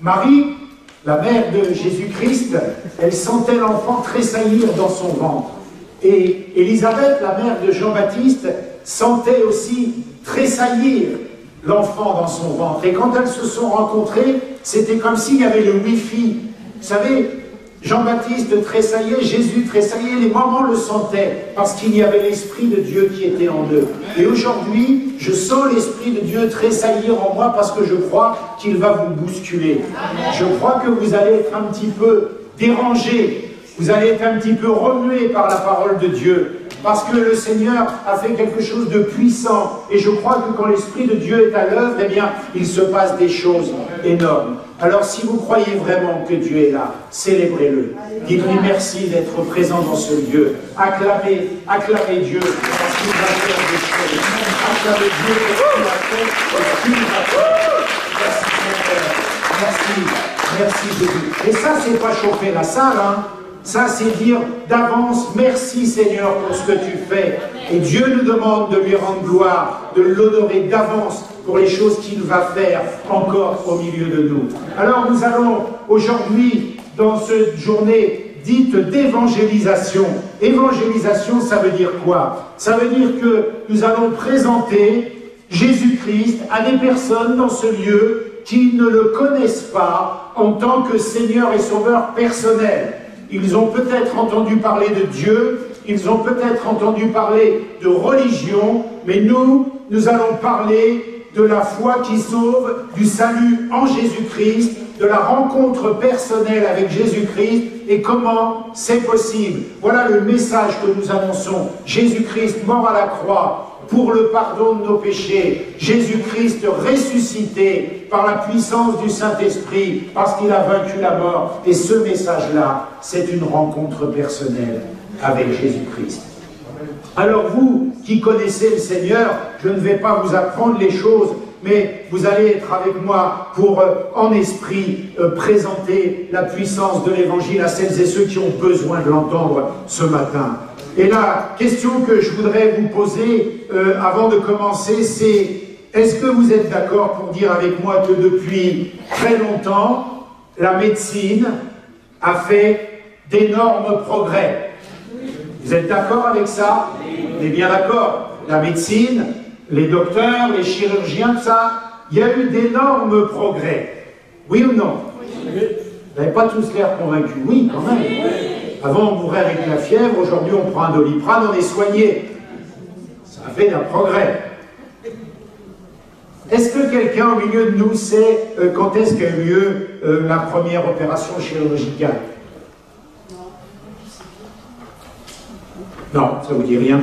Marie, la mère de Jésus-Christ, elle sentait l'enfant tressaillir dans son ventre. Et Élisabeth, la mère de Jean-Baptiste, sentait aussi tressaillir l'enfant dans son ventre. Et quand elles se sont rencontrées, c'était comme s'il y avait le Wi-Fi. Vous savez, Jean-Baptiste tressaillait, Jésus tressaillait, les mamans le sentaient, parce qu'il y avait l'Esprit de Dieu qui était en eux. Et aujourd'hui, je sens l'Esprit de Dieu tressaillir en moi, parce que je crois qu'il va vous bousculer. Je crois que vous allez être un petit peu dérangé, vous allez être un petit peu remué par la parole de Dieu, parce que le Seigneur a fait quelque chose de puissant. Et je crois que quand l'Esprit de Dieu est à l'œuvre, eh bien, il se passe des choses énormes. Alors, si vous croyez vraiment que Dieu est là, célébrez-le. Dites-lui merci d'être présent dans ce lieu. Acclamez, acclamez Dieu, parce qu'il va faire des choses. Acclamez Dieu parce qu'il a fait, parce qu'il va faire. Merci, Seigneur. Merci, merci Jésus. Et ça, c'est pas chauffer la salle, hein. Ça, c'est dire d'avance, merci Seigneur pour ce que tu fais. Et Dieu nous demande de lui rendre gloire, de l'honorer d'avance pour les choses qu'il va faire encore au milieu de nous. Alors nous allons aujourd'hui, dans cette journée dite d'évangélisation. Évangélisation, ça veut dire quoi? Ça veut dire que nous allons présenter Jésus-Christ à des personnes dans ce lieu qui ne le connaissent pas en tant que Seigneur et Sauveur personnel. Ils ont peut-être entendu parler de Dieu, ils ont peut-être entendu parler de religion, mais nous allons parler de la foi qui sauve, du salut en Jésus-Christ, de la rencontre personnelle avec Jésus-Christ et comment c'est possible. Voilà le message que nous annonçons. Jésus-Christ mort à la croix pour le pardon de nos péchés. Jésus-Christ ressuscité par la puissance du Saint-Esprit parce qu'il a vaincu la mort. Et ce message-là, c'est une rencontre personnelle avec Jésus-Christ. Alors vous qui connaissez le Seigneur, je ne vais pas vous apprendre les choses, mais vous allez être avec moi pour, en esprit, présenter la puissance de l'Évangile à celles et ceux qui ont besoin de l'entendre ce matin. Et la question que je voudrais vous poser avant de commencer, c'est est-ce que vous êtes d'accord pour dire avec moi que depuis très longtemps, la médecine a fait d'énormes progrès? Vous êtes d'accord avec ça? On est bien d'accord. La médecine, les docteurs, les chirurgiens, tout ça, il y a eu d'énormes progrès. Oui ou non? Vous n'avez pas tous l'air convaincus. Oui, quand même. Avant, on mourait avec la fièvre, aujourd'hui, on prend un Doliprane, on est soigné. Ça a fait d'un progrès. Est-ce que quelqu'un au milieu de nous sait quand est-ce qu'a eu lieu la première opération chirurgicale? Non, ça ne vous dit rien.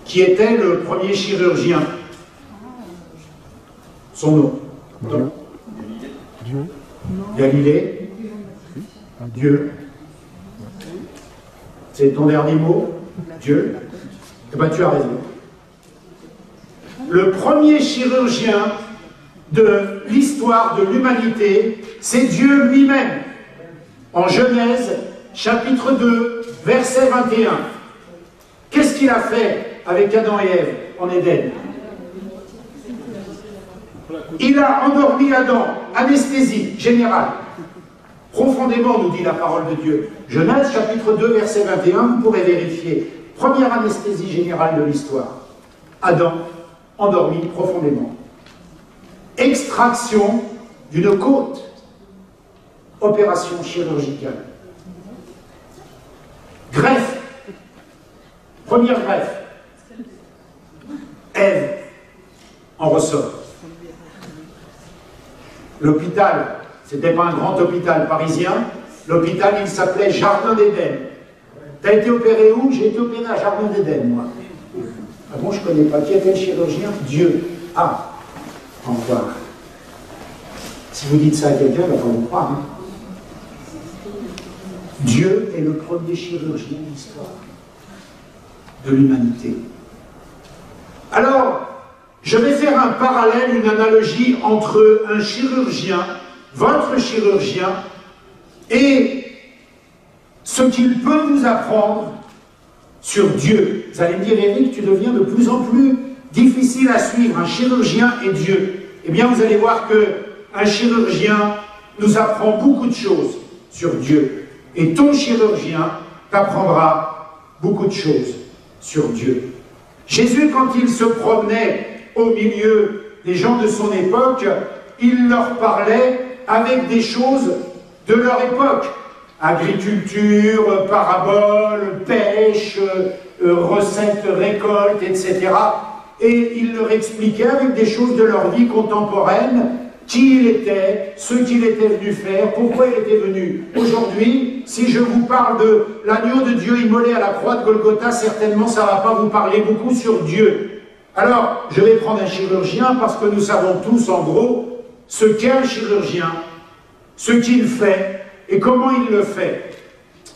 Qui était le premier chirurgien? Son nom? Dieu. Galilée. Dieu. C'est ton dernier mot? Dieu. Eh bien, tu as raison. Le premier chirurgien de l'histoire de l'humanité, c'est Dieu lui-même. En Genèse, chapitre 2, verset 21. Qu'est-ce qu'il a fait avec Adam et Ève en Éden? Il a endormi Adam, anesthésie générale. Profondément, nous dit la parole de Dieu. Genèse, chapitre 2, verset 21, vous pourrez vérifier. Première anesthésie générale de l'histoire. Adam, endormi profondément. Extraction d'une côte. Opération chirurgicale. Greffe. Première greffe. Ève en ressort. L'hôpital, c'était pas un grand hôpital parisien. L'hôpital, il s'appelait Jardin d'Éden. T'as été opéré où? J'ai été opéré à Jardin d'Éden, moi. Ah bon, je connais pas. Qui était le chirurgien? Dieu. Ah, au revoir. Si vous dites ça à quelqu'un, il va pas vous croire. Hein. Dieu est le premier chirurgien de l'histoire de l'humanité. Alors, je vais faire un parallèle, une analogie entre un chirurgien, votre chirurgien, et ce qu'il peut vous apprendre sur Dieu. Vous allez me dire, Éric, tu deviens de plus en plus difficile à suivre, un chirurgien et Dieu. Eh bien, vous allez voir qu'un chirurgien nous apprend beaucoup de choses sur Dieu. Et ton chirurgien t'apprendra beaucoup de choses sur Dieu. Jésus, quand il se promenait au milieu des gens de son époque, il leur parlait avec des choses de leur époque. Agriculture, paraboles, pêche, recettes, récoltes, etc. Et il leur expliquait avec des choses de leur vie contemporaine qui il était, ce qu'il était venu faire, pourquoi il était venu. Aujourd'hui, si je vous parle de l'agneau de Dieu immolé à la croix de Golgotha, certainement ça ne va pas vous parler beaucoup sur Dieu. Alors, je vais prendre un chirurgien parce que nous savons tous, en gros, ce qu'est un chirurgien, ce qu'il fait et comment il le fait.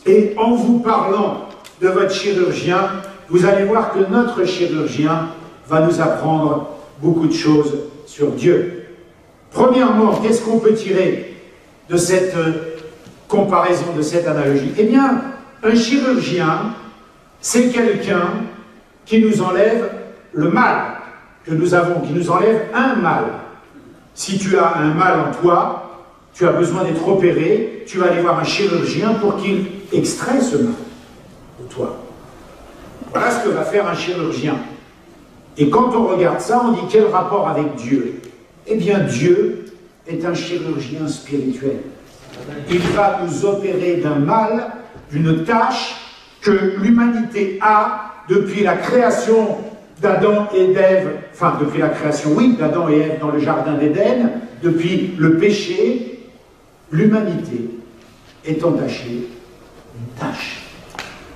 Et en vous parlant de votre chirurgien, vous allez voir que notre chirurgien va nous apprendre beaucoup de choses sur Dieu. Premièrement, qu'est-ce qu'on peut tirer de cette comparaison, de cette analogie? Eh bien, un chirurgien, c'est quelqu'un qui nous enlève le mal que nous avons, qui nous enlève un mal. Si tu as un mal en toi, tu as besoin d'être opéré, tu vas aller voir un chirurgien pour qu'il extrait ce mal de toi. Voilà ce que va faire un chirurgien. Et quand on regarde ça, on dit quel rapport avec Dieu? Eh bien, Dieu est un chirurgien spirituel. Il va nous opérer d'un mal, d'une tâche que l'humanité a depuis la création d'Adam et d'Ève, enfin depuis la création, oui, d'Adam et Ève dans le jardin d'Éden, depuis le péché, l'humanité est entachée d'une tâche.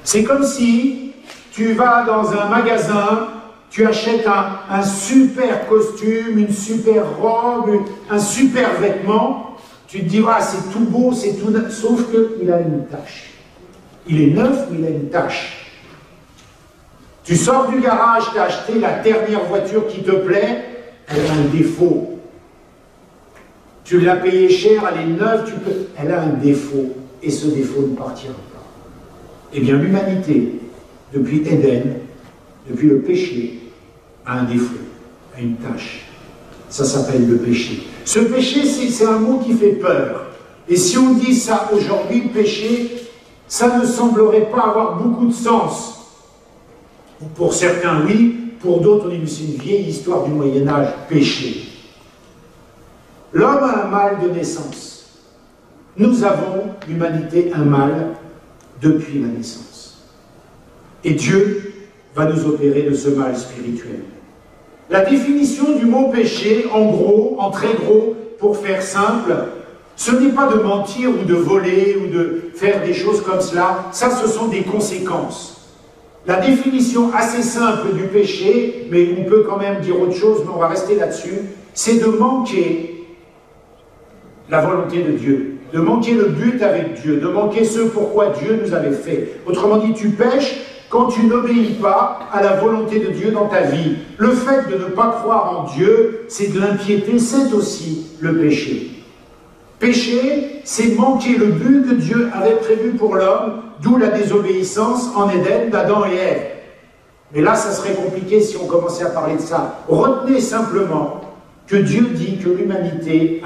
C'est comme si tu vas dans un magasin, tu achètes un super costume, une super robe, un super vêtement, tu te dis, ah, c'est tout beau, c'est tout neuf, sauf qu'il a une tache. Il est neuf, mais il a une tache. Tu sors du garage, tu as acheté la dernière voiture qui te plaît, elle a un défaut. Tu l'as payée cher, elle est neuve, elle a un défaut, et ce défaut ne partira pas. Eh bien, l'humanité, depuis Éden, depuis le péché, a un défaut, a une tâche. Ça s'appelle le péché. Ce péché, c'est un mot qui fait peur. Et si on dit ça aujourd'hui, péché, ça ne semblerait pas avoir beaucoup de sens. Pour certains, oui. Pour d'autres, on dit c'est une vieille histoire du Moyen-Âge, péché. L'homme a un mal de naissance. Nous avons, l'humanité, un mal depuis la naissance. Et Dieu va nous opérer de ce mal spirituel. La définition du mot péché, en gros, en très gros, pour faire simple, ce n'est pas de mentir ou de voler ou de faire des choses comme cela, ça ce sont des conséquences. La définition assez simple du péché, mais on peut quand même dire autre chose, mais on va rester là-dessus, c'est de manquer la volonté de Dieu, de manquer le but avec Dieu, de manquer ce pourquoi Dieu nous avait fait. Autrement dit, tu pêches quand tu n'obéis pas à la volonté de Dieu dans ta vie. Le fait de ne pas croire en Dieu, c'est de l'impiété, c'est aussi le péché. Péché, c'est manquer le but que Dieu avait prévu pour l'homme, d'où la désobéissance en Éden d'Adam et Ève. Mais là, ça serait compliqué si on commençait à parler de ça. Retenez simplement que Dieu dit que l'humanité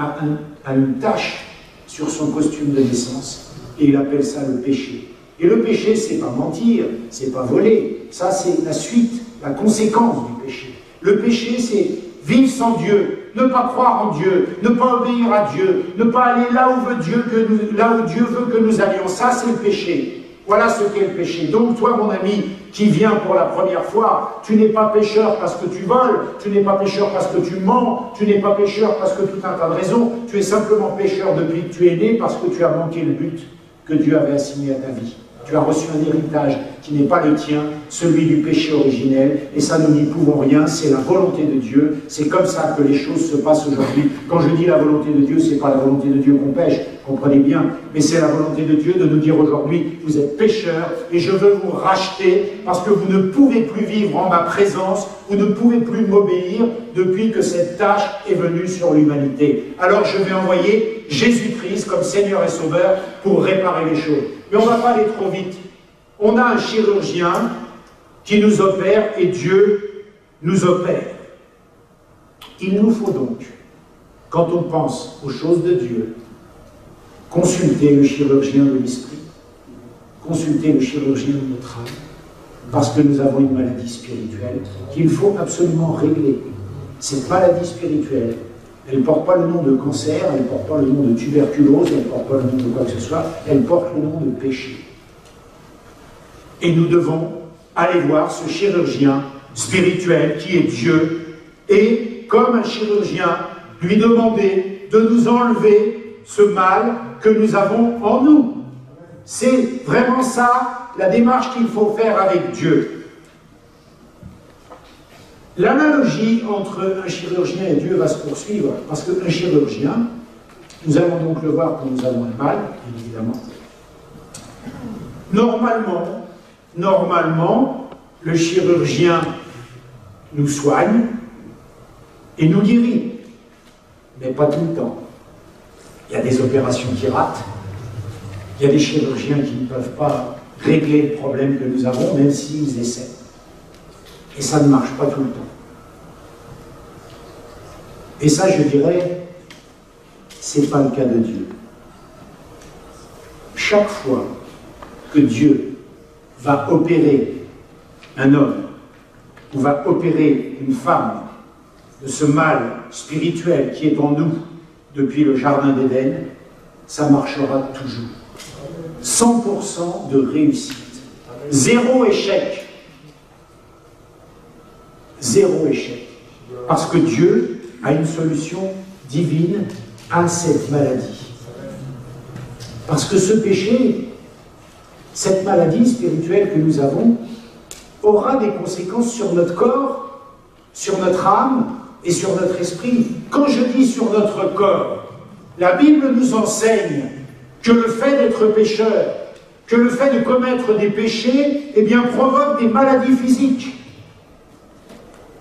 a une tache sur son costume de naissance, et il appelle ça le péché. Et le péché, c'est pas mentir, c'est pas voler. Ça, c'est la suite, la conséquence du péché. Le péché, c'est vivre sans Dieu, ne pas croire en Dieu, ne pas obéir à Dieu, ne pas aller là où Dieu veut que nous allions. Ça, c'est le péché. Voilà ce qu'est le péché. Donc, toi, mon ami, qui viens pour la première fois, tu n'es pas pécheur parce que tu voles, tu n'es pas pécheur parce que tu mens, tu n'es pas pécheur parce que tout un tas de raisons, tu es simplement pécheur depuis que tu es né parce que tu as manqué le but que Dieu avait assigné à ta vie. Tu as reçu un héritage qui n'est pas le tien, celui du péché originel, et ça, nous n'y pouvons rien, c'est la volonté de Dieu, c'est comme ça que les choses se passent aujourd'hui. Quand je dis la volonté de Dieu, c'est pas la volonté de Dieu qu'on pêche, comprenez bien, mais c'est la volonté de Dieu de nous dire aujourd'hui, vous êtes pécheurs, et je veux vous racheter, parce que vous ne pouvez plus vivre en ma présence, vous ne pouvez plus m'obéir, depuis que cette tâche est venue sur l'humanité. Alors je vais envoyer Jésus-Christ comme Seigneur et Sauveur pour réparer les choses. Mais on ne va pas aller trop vite. On a un chirurgien qui nous opère et Dieu nous opère. Il nous faut donc, quand on pense aux choses de Dieu, consultez le chirurgien de l'esprit, consultez le chirurgien de notre âme, parce que nous avons une maladie spirituelle qu'il faut absolument régler. Cette maladie spirituelle, elle ne porte pas le nom de cancer, elle ne porte pas le nom de tuberculose, elle ne porte pas le nom de quoi que ce soit, elle porte le nom de péché. Et nous devons aller voir ce chirurgien spirituel qui est Dieu, et comme un chirurgien, lui demander de nous enlever ce mal que nous avons en nous. C'est vraiment ça, la démarche qu'il faut faire avec Dieu. L'analogie entre un chirurgien et Dieu va se poursuivre, parce qu'un chirurgien, nous allons donc le voir quand nous avons un mal, bien évidemment. Normalement, le chirurgien nous soigne et nous guérit, mais pas tout le temps. Il y a des opérations qui ratent, il y a des chirurgiens qui ne peuvent pas régler le problème que nous avons, même s'ils essaient. Et ça ne marche pas tout le temps. Et ça, je dirais, c'est pas le cas de Dieu. Chaque fois que Dieu va opérer un homme, ou va opérer une femme de ce mal spirituel qui est en nous depuis le jardin d'Éden, ça marchera toujours. 100% de réussite. Zéro échec. Zéro échec. Parce que Dieu a une solution divine à cette maladie. Parce que ce péché, cette maladie spirituelle que nous avons, aura des conséquences sur notre corps, sur notre âme et sur notre esprit. Quand je dis sur notre corps, la Bible nous enseigne que le fait d'être pécheur, que le fait de commettre des péchés, eh bien, provoque des maladies physiques.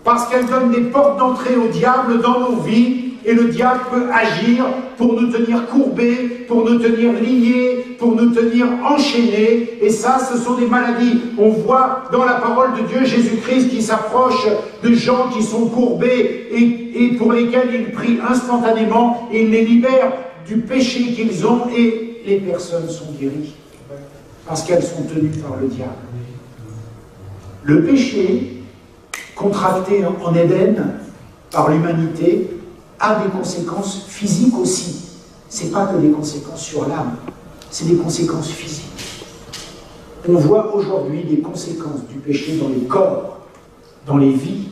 Parce qu'elle donne des portes d'entrée au diable dans nos vies, et le diable peut agir pour nous tenir courbés, pour nous tenir liés, pour nous tenir enchaînés, et ça, ce sont des maladies. On voit dans la parole de Dieu Jésus-Christ qui s'approche de gens qui sont courbés et pour lesquels il prie instantanément, et il les libère du péché qu'ils ont, et les personnes sont guéries, parce qu'elles sont tenues par le diable. Le péché, contracté en Éden par l'humanité, a des conséquences physiques aussi. Ce n'est pas que des conséquences sur l'âme, c'est des conséquences physiques. On voit aujourd'hui des conséquences du péché dans les corps, dans les vies,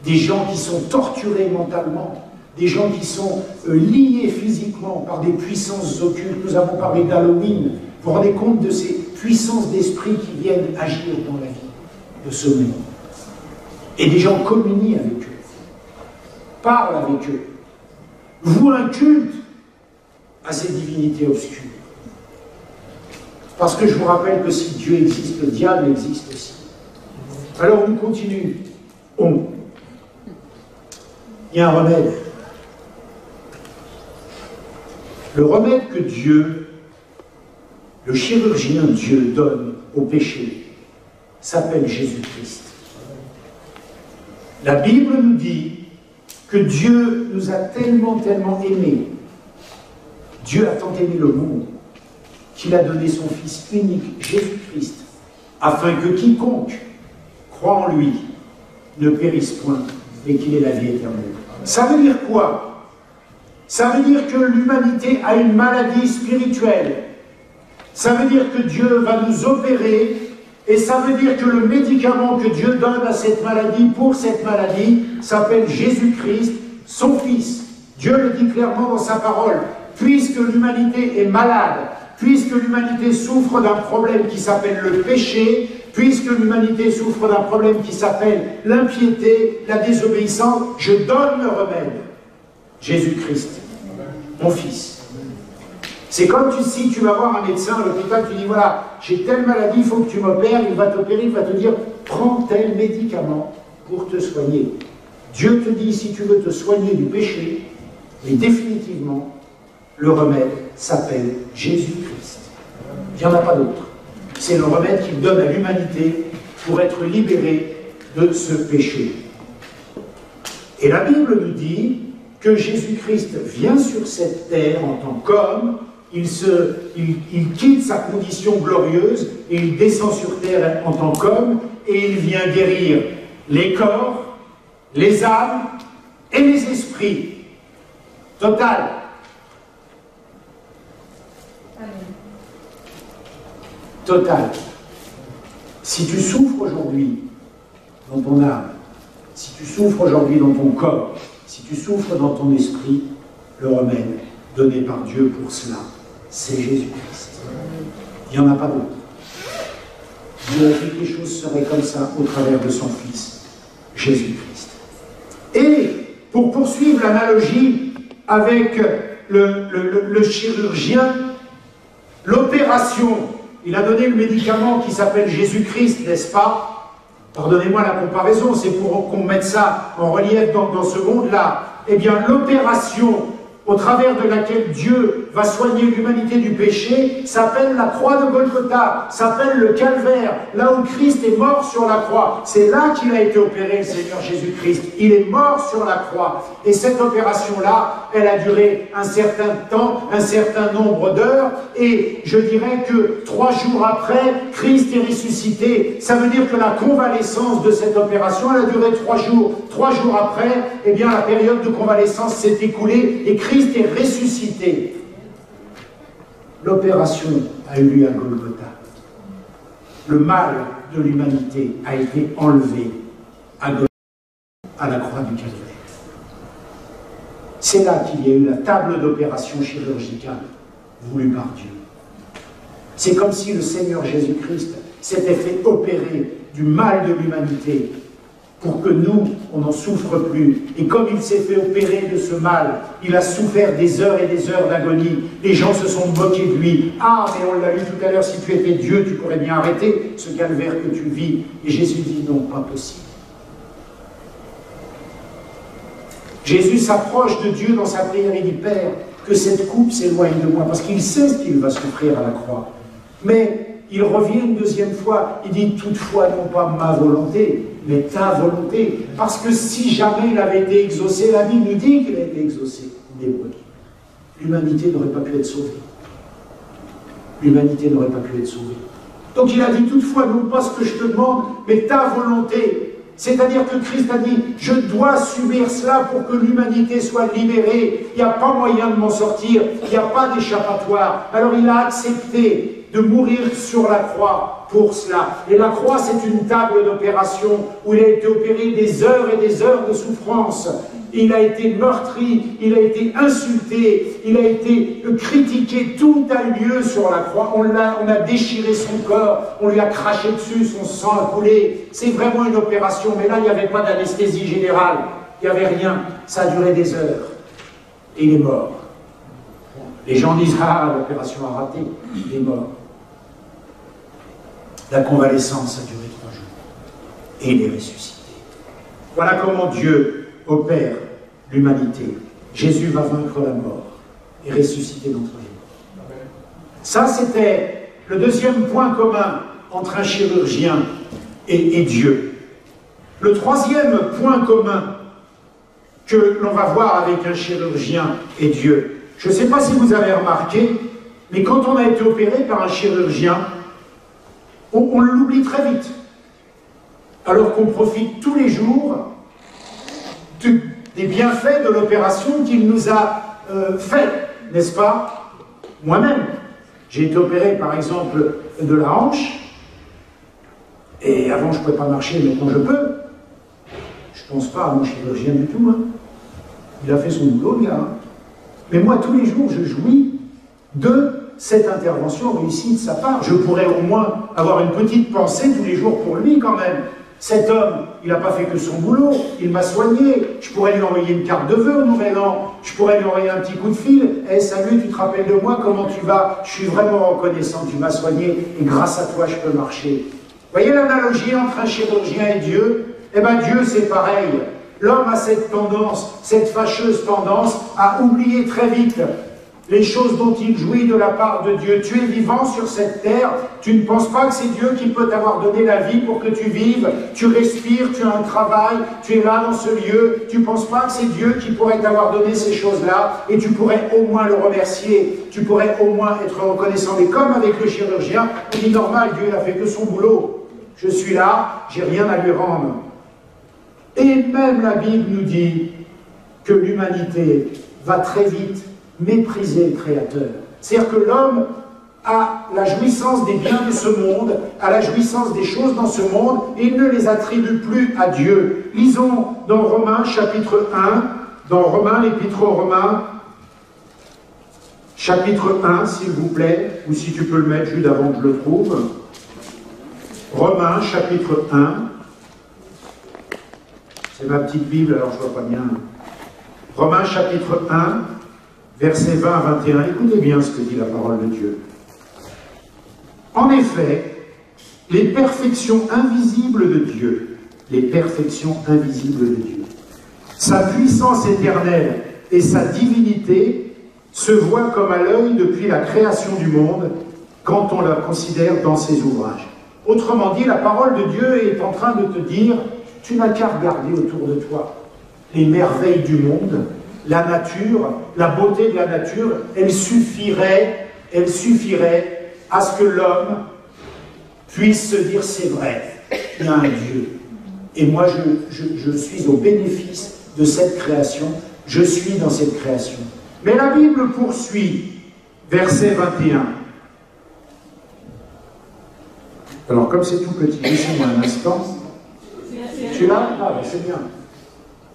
des gens qui sont torturés mentalement, des gens qui sont liés physiquement par des puissances occultes. Nous avons parlé d'Halloween. Vous vous rendez compte de ces puissances d'esprit qui viennent agir dans la vie de ce monde. Et des gens communient avec eux, parlent avec eux, vouent un culte à ces divinités obscures. Parce que je vous rappelle que si Dieu existe, le diable existe aussi. Alors on continue. Il y a un remède. Le remède que Dieu, le chirurgien Dieu donne au péché, s'appelle Jésus-Christ. La Bible nous dit que Dieu nous a tellement aimés, Dieu a tant aimé le monde, qu'il a donné son Fils unique, Jésus-Christ, afin que quiconque croit en lui ne périsse point, et qu'il ait la vie éternelle. Ça veut dire quoi? Ça veut dire que l'humanité a une maladie spirituelle. Ça veut dire que Dieu va nous opérer. Et ça veut dire que le médicament que Dieu donne à cette maladie, pour cette maladie, s'appelle Jésus-Christ, son Fils. Dieu le dit clairement dans sa parole. Puisque l'humanité est malade, puisque l'humanité souffre d'un problème qui s'appelle le péché, puisque l'humanité souffre d'un problème qui s'appelle l'impiété, la désobéissance, je donne le remède. Jésus-Christ, mon Fils. C'est comme si tu vas voir un médecin à l'hôpital, tu dis voilà, j'ai telle maladie, il faut que tu m'opères, il va t'opérer, il va te dire prends tel médicament pour te soigner. Dieu te dit si tu veux te soigner du péché, mais définitivement, le remède s'appelle Jésus-Christ. Il n'y en a pas d'autre. C'est le remède qu'il donne à l'humanité pour être libéré de ce péché. Et la Bible nous dit que Jésus-Christ vient sur cette terre en tant qu'homme il quitte sa condition glorieuse et il descend sur terre en tant qu'homme et il vient guérir les corps, les âmes et les esprits. Total. Total. Si tu souffres aujourd'hui dans ton âme, si tu souffres aujourd'hui dans ton corps, si tu souffres dans ton esprit, le remède donné par Dieu pour cela, c'est Jésus-Christ. Il n'y en a pas d'autre. Dieu a dit que les choses seraient comme ça au travers de son Fils, Jésus-Christ. Et pour poursuivre l'analogie avec le chirurgien, l'opération, il a donné le médicament qui s'appelle Jésus-Christ, n'est-ce pas? Pardonnez-moi la comparaison, c'est pour qu'on mette ça en relief dans ce monde-là. Eh bien, l'opération au travers de laquelle Dieu va soigner l'humanité du péché, s'appelle la croix de Golgotha, s'appelle le calvaire, là où Christ est mort sur la croix. C'est là qu'il a été opéré, le Seigneur Jésus-Christ. Il est mort sur la croix. Et cette opération-là, elle a duré un certain temps, un certain nombre d'heures, et je dirais que 3 jours après, Christ est ressuscité. Ça veut dire que la convalescence de cette opération, elle a duré 3 jours. 3 jours après, eh bien, la période de convalescence s'est écoulée, et Christ est ressuscité. L'opération a eu lieu à Golgotha. Le mal de l'humanité a été enlevé à Golgotha, à la croix du calvaire. C'est là qu'il y a eu la table d'opération chirurgicale voulue par Dieu. C'est comme si le Seigneur Jésus-Christ s'était fait opérer du mal de l'humanité pour que nous, on n'en souffre plus. Et comme il s'est fait opérer de ce mal, il a souffert des heures et des heures d'agonie. Les gens se sont moqués de lui. Ah, mais on l'a lu tout à l'heure, si tu étais Dieu, tu pourrais bien arrêter ce calvaire que tu vis. Et Jésus dit non, pas possible. Jésus s'approche de Dieu dans sa prière et dit, Père, que cette coupe s'éloigne de moi, parce qu'il sait ce qu'il va souffrir à la croix. Mais il revient une deuxième fois, il dit, toutefois, non pas ma volonté, mais ta volonté. Parce que si jamais il avait été exaucé, la Bible nous dit qu'il a été exaucé. L'humanité n'aurait pas pu être sauvée. L'humanité n'aurait pas pu être sauvée. Donc il a dit, toutefois, non pas ce que je te demande, mais ta volonté. C'est-à-dire que Christ a dit, je dois subir cela pour que l'humanité soit libérée. Il n'y a pas moyen de m'en sortir, il n'y a pas d'échappatoire. Alors il a accepté de mourir sur la croix pour cela. Et la croix, c'est une table d'opération où il a été opéré des heures et des heures de souffrance. Il a été meurtri, il a été insulté, il a été critiqué, tout a eu lieu sur la croix. On a déchiré son corps, on lui a craché dessus, son sang a coulé. C'est vraiment une opération, mais là, il n'y avait pas d'anesthésie générale, il n'y avait rien, ça a duré des heures. Et il est mort. Les gens disent, ah, l'opération a raté, il est mort. La convalescence a duré 3 jours. Et il est ressuscité. Voilà comment Dieu opère l'humanité. Jésus va vaincre la mort et ressusciter d'entre nous. Ça, c'était le deuxième point commun entre un chirurgien et Dieu. Le troisième point commun que l'on va voir avec un chirurgien et Dieu. Je ne sais pas si vous avez remarqué, mais quand on a été opéré par un chirurgien, on l'oublie très vite. Alors qu'on profite tous les jours des bienfaits de l'opération qu'il nous a fait, n'est-ce pas? Moi-même, j'ai été opéré par exemple de la hanche, et avant je ne pouvais pas marcher, maintenant je peux. Je ne pense pas à mon chirurgien du tout. Hein. Il a fait son boulot, le gars. Hein. Mais moi, tous les jours, je jouis de cette intervention réussie de sa part. Je pourrais au moins avoir une petite pensée tous les jours pour lui quand même. Cet homme, il n'a pas fait que son boulot, il m'a soigné. Je pourrais lui envoyer une carte de vœux au Nouvel An. Je pourrais lui envoyer un petit coup de fil. « Hey, salut, tu te rappelles de moi? Comment tu vas? Je suis vraiment reconnaissant, tu m'as soigné et grâce à toi, je peux marcher. » Vous voyez l'analogie entre un chirurgien et Dieu? Eh bien, Dieu, c'est pareil. L'homme a cette tendance, cette fâcheuse tendance à oublier très vite les choses dont il jouit de la part de Dieu. Tu es vivant sur cette terre, tu ne penses pas que c'est Dieu qui peut t'avoir donné la vie pour que tu vives, tu respires, tu as un travail, tu es là dans ce lieu, tu ne penses pas que c'est Dieu qui pourrait t'avoir donné ces choses-là, et tu pourrais au moins le remercier, tu pourrais au moins être reconnaissant. Mais comme avec le chirurgien, il dit normal, Dieu n'a fait que son boulot, je suis là, j'ai rien à lui rendre. Et même la Bible nous dit que l'humanité va très vite mépriser le Créateur. C'est-à-dire que l'homme a la jouissance des biens de ce monde, a la jouissance des choses dans ce monde, et il ne les attribue plus à Dieu. Lisons dans Romains chapitre 1, dans Romains, l'épître aux Romains, chapitre 1, s'il vous plaît, ou si tu peux le mettre juste avant que je le trouve. Romains, chapitre 1. C'est ma petite Bible, alors je ne vois pas bien. Romains, chapitre 1, versets 20 à 21. Écoutez bien ce que dit la parole de Dieu. En effet, les perfections invisibles de Dieu, les perfections invisibles de Dieu, sa puissance éternelle et sa divinité se voient comme à l'œil depuis la création du monde quand on la considère dans ses ouvrages. Autrement dit, la parole de Dieu est en train de te dire, tu n'as qu'à regarder autour de toi les merveilles du monde, la nature, la beauté de la nature, elle suffirait à ce que l'homme puisse se dire c'est vrai, il y a un Dieu. Et moi je suis au bénéfice de cette création, je suis dans cette création. Mais la Bible poursuit, verset 21. Alors comme c'est tout petit, laissez-moi un instant. Tu l'as? Ah, ben c'est bien.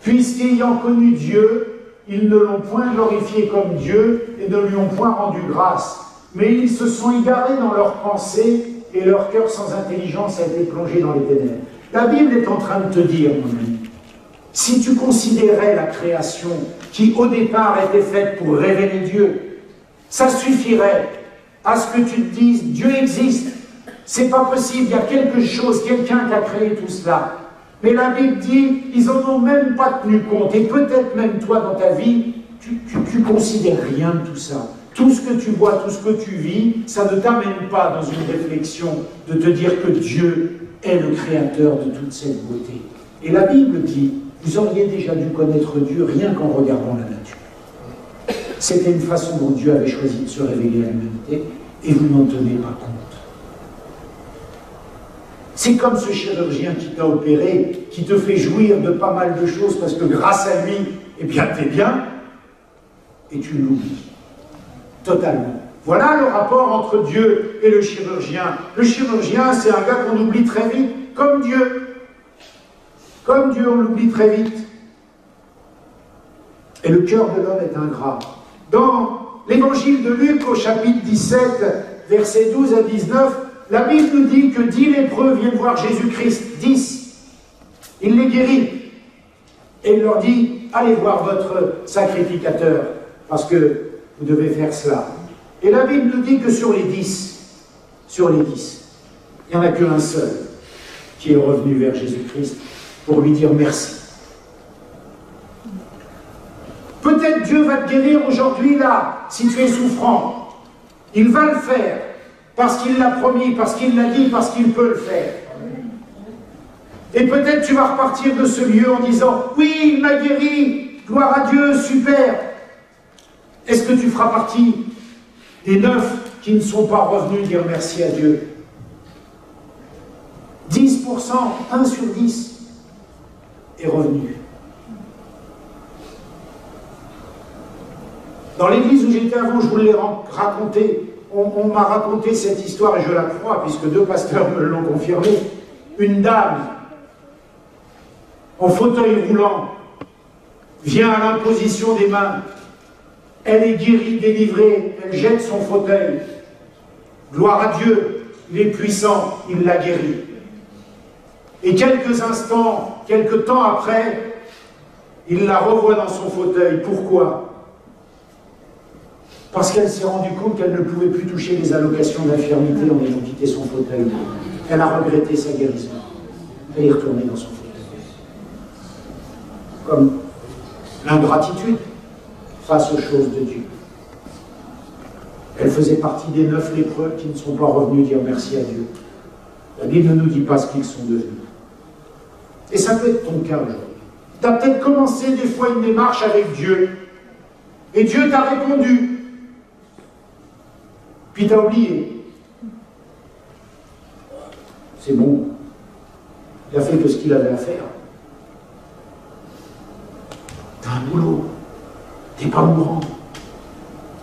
Puisqu'ayant connu Dieu, ils ne l'ont point glorifié comme Dieu et ne lui ont point rendu grâce. Mais ils se sont égarés dans leurs pensées et leur cœur sans intelligence a été plongé dans les ténèbres. La Bible est en train de te dire, mon ami, si tu considérais la création qui au départ était faite pour révéler Dieu, ça suffirait à ce que tu te dises, Dieu existe, c'est pas possible, il y a quelque chose, quelqu'un qui a créé tout cela. Mais la Bible dit, ils n'en ont même pas tenu compte. Et peut-être même toi, dans ta vie, tu considères rien de tout ça. Tout ce que tu vois, tout ce que tu vis, ça ne t'amène pas dans une réflexion de te dire que Dieu est le créateur de toute cette beauté. Et la Bible dit, vous auriez déjà dû connaître Dieu rien qu'en regardant la nature. C'était une façon dont Dieu avait choisi de se révéler à l'humanité, et vous n'en tenez pas compte. C'est comme ce chirurgien qui t'a opéré, qui te fait jouir de pas mal de choses parce que grâce à lui, eh bien, t'es bien, et tu l'oublies. Totalement. Voilà le rapport entre Dieu et le chirurgien. Le chirurgien, c'est un gars qu'on oublie très vite, comme Dieu. Comme Dieu, on l'oublie très vite. Et le cœur de l'homme est ingrat. Dans l'évangile de Luc, au chapitre 17, versets 12 à 19, la Bible nous dit que 10 lépreux viennent voir Jésus-Christ, 10. Il les guérit. Et il leur dit, allez voir votre sacrificateur, parce que vous devez faire cela. Et la Bible nous dit que sur les 10, il n'y en a qu'un seul qui est revenu vers Jésus-Christ pour lui dire merci. Peut-être Dieu va te guérir aujourd'hui là, si tu es souffrant. Il va le faire. Parce qu'il l'a promis, parce qu'il l'a dit, parce qu'il peut le faire. Et peut-être tu vas repartir de ce lieu en disant « Oui, il m'a guéri, gloire à Dieu, super !» Est-ce que tu feras partie des 9 qui ne sont pas revenus dire merci à Dieu? 10%, 1 sur 10 est revenu. Dans l'église où j'étais avant, je vous l'ai raconté. On m'a raconté cette histoire, et je la crois, puisque 2 pasteurs me l'ont confirmé. Une dame, en fauteuil roulant, vient à l'imposition des mains. Elle est guérie, délivrée, elle jette son fauteuil. Gloire à Dieu, il est puissant, il l'a guérie. Et quelques temps après, il la revoit dans son fauteuil. Pourquoi ? Parce qu'elle s'est rendue compte qu'elle ne pouvait plus toucher les allocations d'infirmité en ayant quitté son fauteuil. Elle a regretté sa guérison. Elle est retournée dans son fauteuil. Comme l'ingratitude face aux choses de Dieu. Elle faisait partie des 9 lépreux qui ne sont pas revenus dire merci à Dieu. La Bible ne nous dit pas ce qu'ils sont devenus. Et ça peut être ton cas aujourd'hui. Tu as peut-être commencé des fois une démarche avec Dieu. Et Dieu t'a répondu. Puis tu as oublié. C'est bon. Il a fait que ce qu'il avait à faire. Tu as un boulot. Tu n'es pas mourant.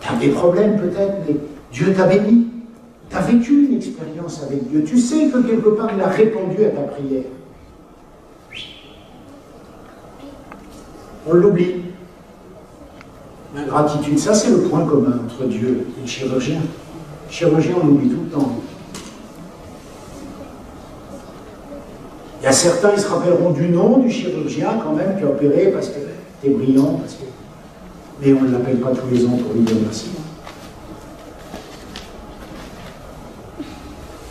Tu as des problèmes peut-être, mais Dieu t'a béni. Tu as vécu une expérience avec Dieu. Tu sais que quelque part, il a répondu à ta prière. On l'oublie. L'ingratitude, ça c'est le point commun entre Dieu et le chirurgien. Le chirurgien, on l'oublie tout le temps. Il y a certains, ils se rappelleront du nom du chirurgien quand même qui a opéré parce que t'es brillant, parce que... mais on ne l'appelle pas tous les ans pour lui dire merci.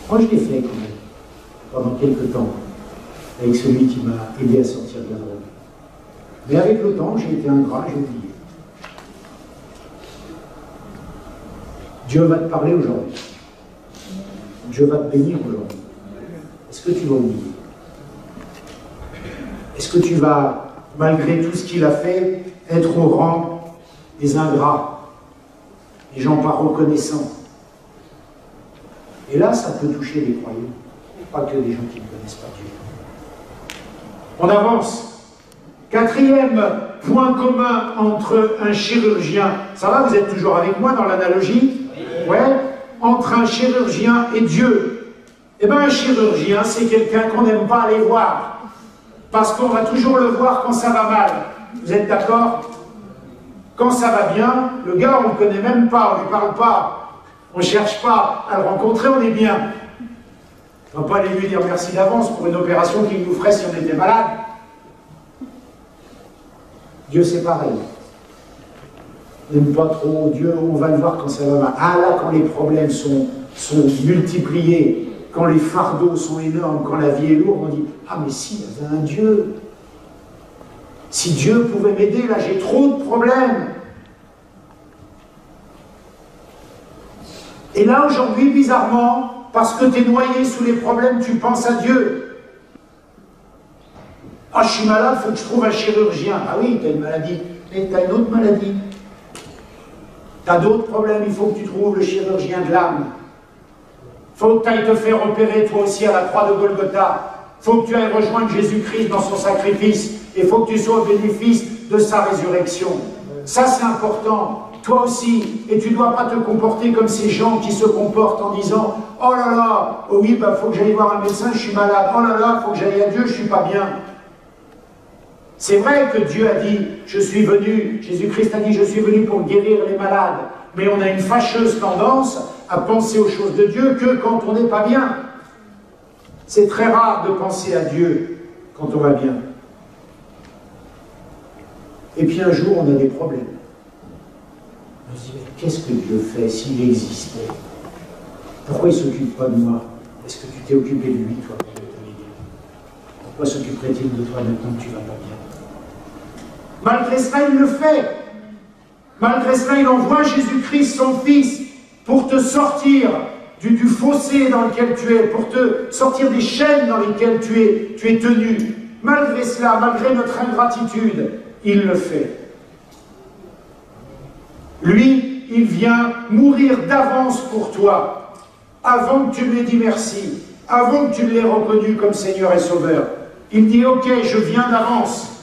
Moi, je l'ai fait quand même, pendant quelques temps, avec celui qui m'a aidé à sortir de la drogue. Mais avec le temps, j'ai été ingrat, j'ai oublié. Dieu va te parler aujourd'hui. Dieu va te bénir aujourd'hui. Est-ce que tu vas oublier? Est-ce que tu vas, malgré tout ce qu'il a fait, être au rang des ingrats, des gens pas reconnaissants? Et là, ça peut toucher les croyants, pas que des gens qui ne connaissent pas Dieu. On avance. 4e point commun entre un chirurgien, ça va, vous êtes toujours avec moi dans l'analogie? Ouais. Entre un chirurgien et Dieu. Eh bien, un chirurgien, c'est quelqu'un qu'on n'aime pas aller voir. Parce qu'on va toujours le voir quand ça va mal. Vous êtes d'accord? Quand ça va bien, le gars, on ne le connaît même pas, on ne lui parle pas. On ne cherche pas à le rencontrer, on est bien. On ne va pas aller lui dire merci d'avance pour une opération qu'il nous ferait si on était malade. Dieu, c'est pareil. On n'aime pas trop Dieu, on va le voir quand ça va mal. Ah là, quand les problèmes sont multipliés, quand les fardeaux sont énormes, quand la vie est lourde, on dit « Ah, mais si, il y avait un Dieu. Si Dieu pouvait m'aider, là, j'ai trop de problèmes. » Et là, aujourd'hui, bizarrement, parce que tu es noyé sous les problèmes, tu penses à Dieu. « Ah, je suis malade, il faut que je trouve un chirurgien. » Ah oui, tu as une maladie, mais tu as une autre maladie. Tu as d'autres problèmes, il faut que tu trouves le chirurgien de l'âme. Il faut que tu ailles te faire opérer toi aussi à la croix de Golgotha. Il faut que tu ailles rejoindre Jésus-Christ dans son sacrifice. Il faut que tu sois au bénéfice de sa résurrection. Ça, c'est important. Toi aussi. Et tu ne dois pas te comporter comme ces gens qui se comportent en disant « Oh là là, oh oui, bah, faut que j'aille voir un médecin, je suis malade. Oh là là, faut que j'aille à Dieu, je ne suis pas bien. » C'est vrai que Dieu a dit « Je suis venu », Jésus-Christ a dit « Je suis venu pour guérir les malades ». Mais on a une fâcheuse tendance à penser aux choses de Dieu que quand on n'est pas bien. C'est très rare de penser à Dieu quand on va bien. Et puis un jour, on a des problèmes. On se dit, mais qu'est-ce que Dieu fait s'il existait? Pourquoi il ne s'occupe pas de moi? Est-ce que tu t'es occupé de lui, toi, pour te guérir? Pourquoi s'occuperait-il de toi maintenant que tu ne vas pas bien? Malgré cela, il le fait. Malgré cela, il envoie Jésus-Christ, son Fils, pour te sortir du fossé dans lequel tu es, pour te sortir des chaînes dans lesquelles tu es tenu. Malgré cela, malgré notre ingratitude, il le fait. Lui, il vient mourir d'avance pour toi, avant que tu lui aies dit merci, avant que tu l'aies reconnu comme Seigneur et Sauveur. Il dit, ok, je viens d'avance,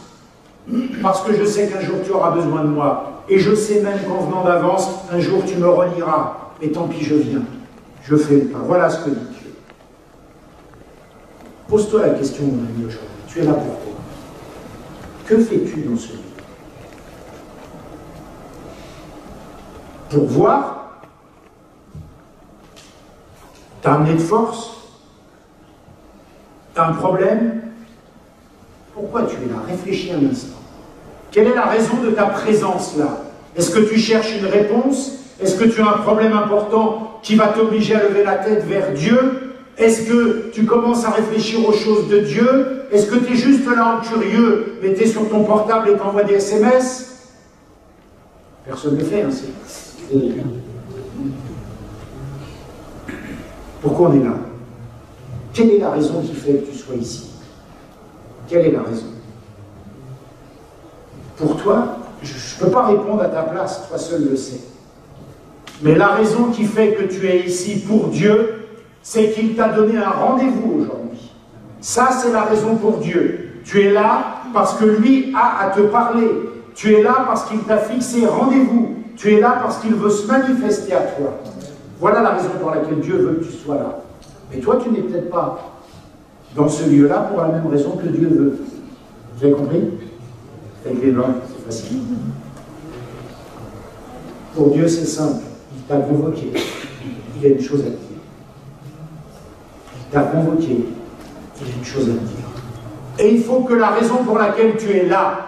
parce que je sais qu'un jour tu auras besoin de moi. Et je sais même qu'en venant d'avance, un jour tu me relieras. Mais tant pis, je viens. Je fais le pas. Voilà ce que dit Dieu. Pose-toi la question, mon ami, aujourd'hui. Tu es là pour toi. Que fais-tu dans ce livre? Pour voir? T'as amené de force? T'as un problème? Pourquoi tu es là? Réfléchis un instant. Quelle est la raison de ta présence là? Est-ce que tu cherches une réponse? Est-ce que tu as un problème important qui va t'obliger à lever la tête vers Dieu? Est-ce que tu commences à réfléchir aux choses de Dieu? Est-ce que tu es juste là en curieux, mais tu es sur ton portable et t'envoies des SMS? Personne ne le fait, hein, Pourquoi on est là? Quelle est la raison qui fait que tu sois ici? Quelle est la raison? Pour toi, je ne peux pas répondre à ta place, toi seul le sais. Mais la raison qui fait que tu es ici pour Dieu, c'est qu'il t'a donné un rendez-vous aujourd'hui. Ça, c'est la raison pour Dieu. Tu es là parce que lui a à te parler. Tu es là parce qu'il t'a fixé rendez-vous. Tu es là parce qu'il veut se manifester à toi. Voilà la raison pour laquelle Dieu veut que tu sois là. Mais toi, tu n'es peut-être pas dans ce lieu-là pour la même raison que Dieu veut. Vous avez compris? Avec les mains, c'est facile. Pour Dieu, c'est simple. Il t'a convoqué. Il a une chose à te dire. Il t'a convoqué. Il a une chose à te dire. Et il faut que la raison pour laquelle tu es là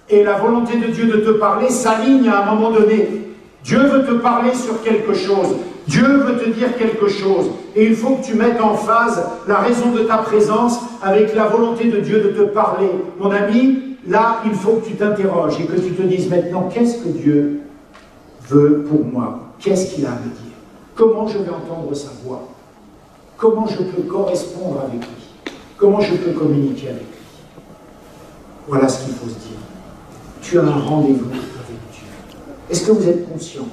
et la volonté de Dieu de te parler s'alignent à un moment donné. Dieu veut te parler sur quelque chose. Dieu veut te dire quelque chose. Et il faut que tu mettes en phase la raison de ta présence avec la volonté de Dieu de te parler. Mon ami, là, il faut que tu t'interroges et que tu te dises maintenant, qu'est-ce que Dieu veut pour moi? Qu'est-ce qu'il a à me dire? Comment je vais entendre sa voix? Comment je peux correspondre avec lui? Comment je peux communiquer avec lui? Voilà ce qu'il faut se dire. Tu as un rendez-vous avec Dieu. Est-ce que vous êtes conscient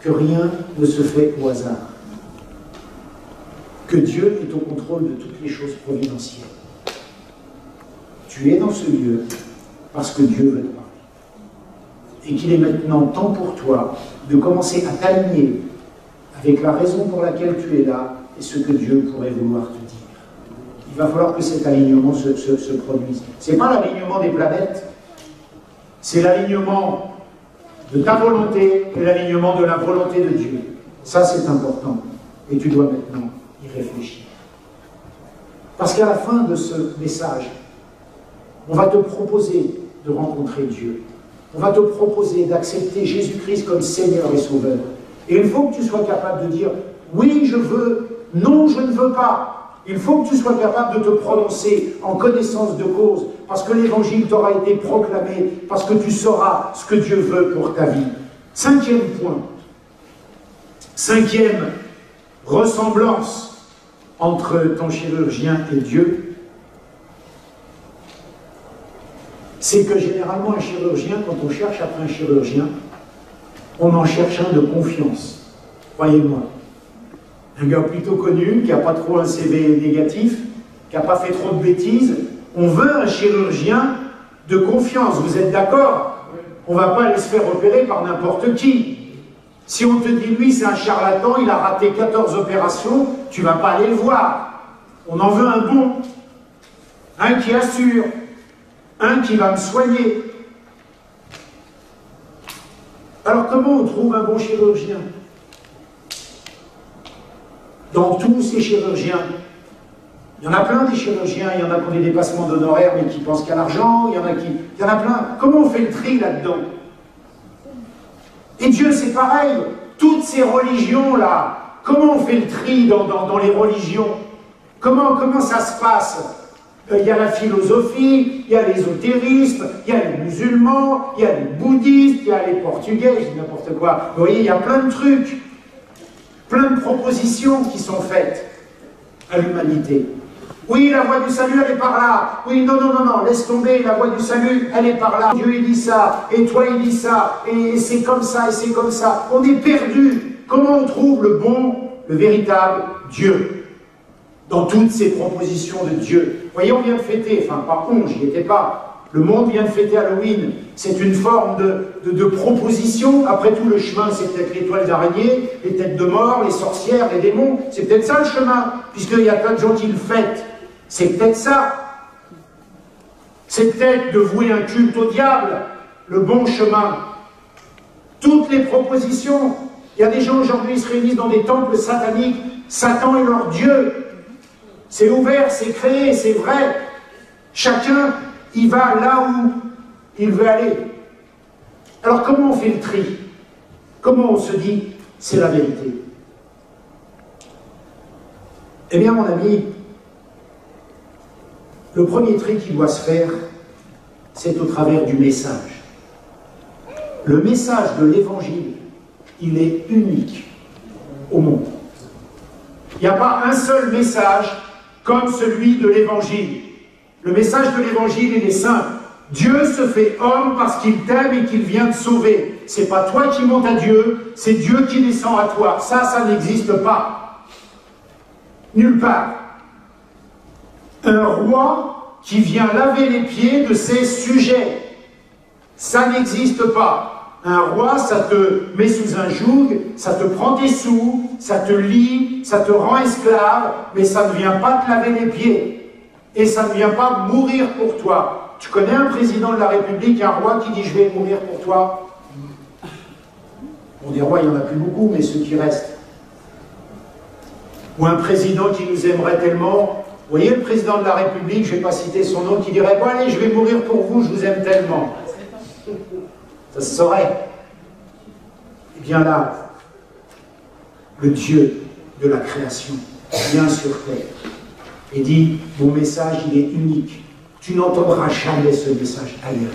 que rien ne se fait au hasard? Que Dieu est au contrôle de toutes les choses providentielles. Tu es dans ce lieu parce que Dieu veut te parler. Et qu'il est maintenant temps pour toi de commencer à t'aligner avec la raison pour laquelle tu es là et ce que Dieu pourrait vouloir te dire. Il va falloir que cet alignement se produise. Ce n'est pas l'alignement des planètes, c'est l'alignement de ta volonté et l'alignement de la volonté de Dieu. Ça, c'est important. Et tu dois maintenant y réfléchir. Parce qu'à la fin de ce message, on va te proposer de rencontrer Dieu. On va te proposer d'accepter Jésus-Christ comme Seigneur et Sauveur. Et il faut que tu sois capable de dire « Oui, je veux »,« Non, je ne veux pas ». Il faut que tu sois capable de te prononcer en connaissance de cause, parce que l'Évangile t'aura été proclamé, parce que tu sauras ce que Dieu veut pour ta vie. Cinquième point. Cinquième ressemblance entre ton chirurgien et Dieu, c'est que généralement un chirurgien, quand on cherche après un chirurgien, on en cherche un de confiance. Croyez-moi. Un gars plutôt connu, qui n'a pas trop un CV négatif, qui n'a pas fait trop de bêtises. On veut un chirurgien de confiance. Vous êtes d'accord? On ne va pas aller se faire opérer par n'importe qui. Si on te dit, lui, c'est un charlatan, il a raté 14 opérations, tu ne vas pas aller le voir. On en veut un bon. Un qui assure. Un qui va me soigner. Alors comment on trouve un bon chirurgien? Dans tous ces chirurgiens, il y en a plein des chirurgiens, il y en a qui ont des dépassements d'honoraires mais qui pensent qu'à l'argent, il y en a plein. Comment on fait le tri là-dedans? Et Dieu, c'est pareil. Toutes ces religions-là, comment on fait le tri dans les religions? Comment ça se passe? Il y a la philosophie, il y a l'ésotérisme, il y a les musulmans, il y a les bouddhistes, il y a les portugais, je dis n'importe quoi. Vous voyez, il y a plein de trucs, plein de propositions qui sont faites à l'humanité. Oui, la voie du salut, elle est par là. Oui, non, laisse tomber, la voie du salut, elle est par là. Dieu, il dit ça, et toi, il dit ça, et c'est comme ça, et c'est comme ça. On est perdu. Comment on trouve le bon, le véritable Dieu dans toutes ces propositions de Dieu? Vous voyez, on vient de fêter, enfin, pas on, j'y étais pas. Le monde vient de fêter Halloween. C'est une forme de proposition. Après tout, le chemin, c'est peut-être l'étoile d'araignée, les têtes de mort, les sorcières, les démons. C'est peut-être ça le chemin, puisqu'il y a plein de gens qui le fêtent. C'est peut-être ça. C'est peut-être de vouer un culte au diable, le bon chemin. Toutes les propositions. Il y a des gens aujourd'hui qui se réunissent dans des temples sataniques. Satan est leur Dieu. C'est ouvert, c'est créé, c'est vrai. Chacun, il va là où il veut aller. Alors comment on fait le tri? Comment on se dit, c'est la vérité? Eh bien, mon ami, le premier tri qui doit se faire, c'est au travers du message. Le message de l'Évangile il est unique au monde. Il n'y a pas un seul message comme celui de l'Évangile. Le message de l'Évangile, il est simple. Dieu se fait homme parce qu'il t'aime et qu'il vient te sauver. C'est pas toi qui montes à Dieu, c'est Dieu qui descend à toi. Ça n'existe pas. Nulle part. Un roi qui vient laver les pieds de ses sujets. Ça n'existe pas. Un roi, ça te met sous un joug, ça te prend tes sous, ça te lie, ça te rend esclave, mais ça ne vient pas te laver les pieds. Et ça ne vient pas mourir pour toi. Tu connais un président de la République, un roi qui dit « je vais mourir pour toi ». Bon, des rois, il n'y en a plus beaucoup, mais ceux qui restent. Ou un président qui nous aimerait tellement. Vous voyez le président de la République, je ne vais pas citer son nom, qui dirait « bon allez, je vais mourir pour vous, je vous aime tellement ». Ça se saurait. Et bien là, le Dieu de la création vient sur terre et dit, mon message, il est unique. Tu n'entendras jamais ce message ailleurs.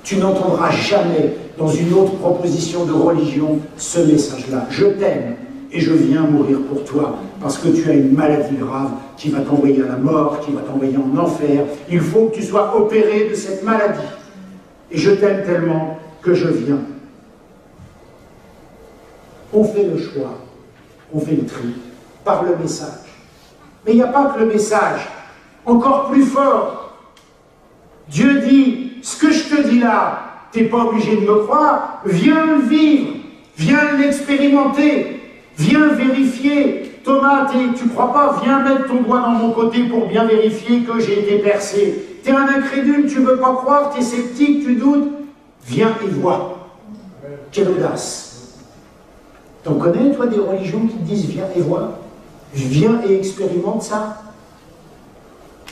Tu n'entendras jamais dans une autre proposition de religion ce message-là. Je t'aime et je viens mourir pour toi parce que tu as une maladie grave qui va t'envoyer à la mort, qui va t'envoyer en enfer. Il faut que tu sois opéré de cette maladie. Et je t'aime tellement que je viens. On fait le choix, on fait le tri par le message. Mais il n'y a pas que le message, encore plus fort. Dieu dit, ce que je te dis là, tu n'es pas obligé de me croire, viens le vivre, viens l'expérimenter, viens vérifier. Thomas, tu ne crois pas, viens mettre ton doigt dans mon côté pour bien vérifier que j'ai été percé. Tu es un incrédule, tu ne veux pas croire, tu es sceptique, tu doutes. Viens et vois. Quelle audace. T'en connais, toi, des religions qui te disent viens et vois? Viens et expérimente ça.